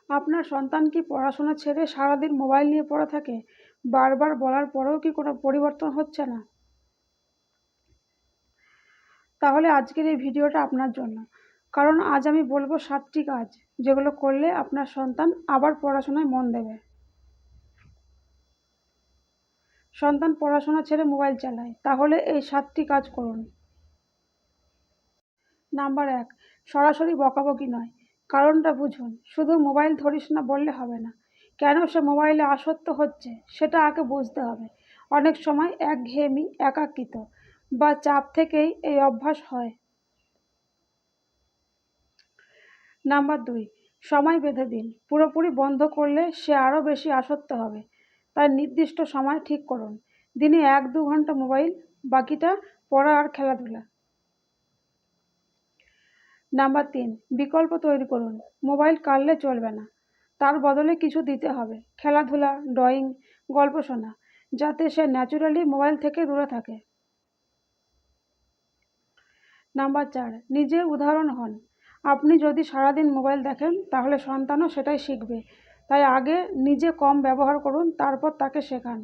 আপনার সন্তান কি পড়াশোনা ছেড়ে সারাদিন মোবাইল নিয়ে পড়ে থাকে? বারবার বলার পরেও কি কোনো পরিবর্তন হচ্ছে না? তাহলে আজকের এই ভিডিওটা আপনার জন্য। কারণ আজ আমি বলবো 7টি কাজ যেগুলো করলে আপনার সন্তান আবার পড়াশোনায় মন দেবে। সন্তান পড়াশোনা ছেড়ে মোবাইল চালায়, তাহলে এই 7টি কাজ করুন। নাম্বার 1, সরাসরি বকাবকি নয়, কারণটা বুঝুন। শুধু মোবাইল ধরিস না বললে হবে না। কেন সে মোবাইলে আসক্ত হচ্ছে সেটা আগে বুঝতে হবে। অনেক সময় একঘেয়েমি, একাকিত্ব বা চাপ থেকেই এই অভ্যাস হয়। নাম্বার 2, সময় বেঁধে দিন। পুরোপুরি বন্ধ করলে সে আরও বেশি আসক্ত হবে। তাই নির্দিষ্ট সময় ঠিক করুন। দিনে 1-2 ঘন্টা মোবাইল, বাকিটা পড়া আর খেলাধুলা। নাম্বার 3, বিকল্প তৈরি করুন। মোবাইল কাড়লে চলবে না, তার বদলে কিছু দিতে হবে। খেলাধুলা, ড্রয়িং, গল্প শোনা, যাতে সে ন্যাচারালি মোবাইল থেকে দূরে থাকে। নাম্বার 4, নিজে উদাহরণ হন। আপনি যদি সারাদিন মোবাইল দেখেন তাহলে সন্তানও সেটাই শিখবে। তাই আগে নিজে কম ব্যবহার করুন, তারপর তাকে শেখান।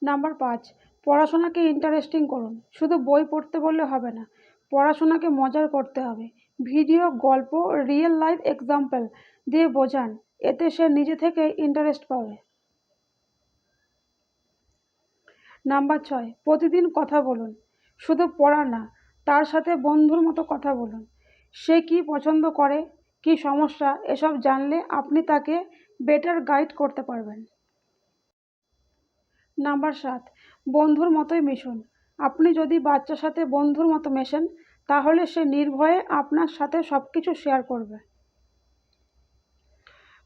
নাম্বার 5, পড়াশোনাকে ইন্টারেস্টিং করুন। শুধু বই পড়তে বললে হবে না, পড়াশোনাকে মজার করতে হবে। ভিডিও, গল্প, রিয়েল লাইফ এক্সাম্পল দিয়ে বোঝান, এতে সে নিজে থেকে ইন্টারেস্ট পাবে। নাম্বার 6, প্রতিদিন কথা বলুন। শুধু পড়া না, তার সাথে বন্ধুর মতো কথা বলুন। সে কী পছন্দ করে, কী সমস্যা, এসব জানলে আপনি তাকে বেটার গাইড করতে পারবেন। নাম্বার 7, বন্ধুর মতোই মিশুন। আপনি যদি বাচ্চার সাথে বন্ধুর মতো মেশেন, তাহলে সে নির্ভয়ে আপনার সাথে সব কিছু শেয়ার করবে।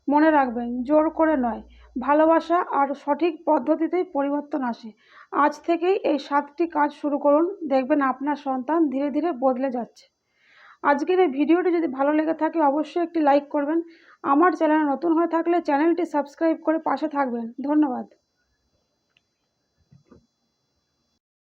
মনে রাখবেন, জোর করে নয়, ভালোবাসা আর সঠিক পদ্ধতিতেই পরিবর্তন আসে। আজ থেকেই এই 7টি কাজ শুরু করুন, দেখবেন আপনার সন্তান ধীরে ধীরে বদলে যাচ্ছে। আজকের এই ভিডিওটি যদি ভালো লেগে থাকে অবশ্যই একটি লাইক করবেন। আমার চ্যানেলে নতুন হয়ে থাকলে চ্যানেলটি সাবস্ক্রাইব করে পাশে থাকবেন। ধন্যবাদ।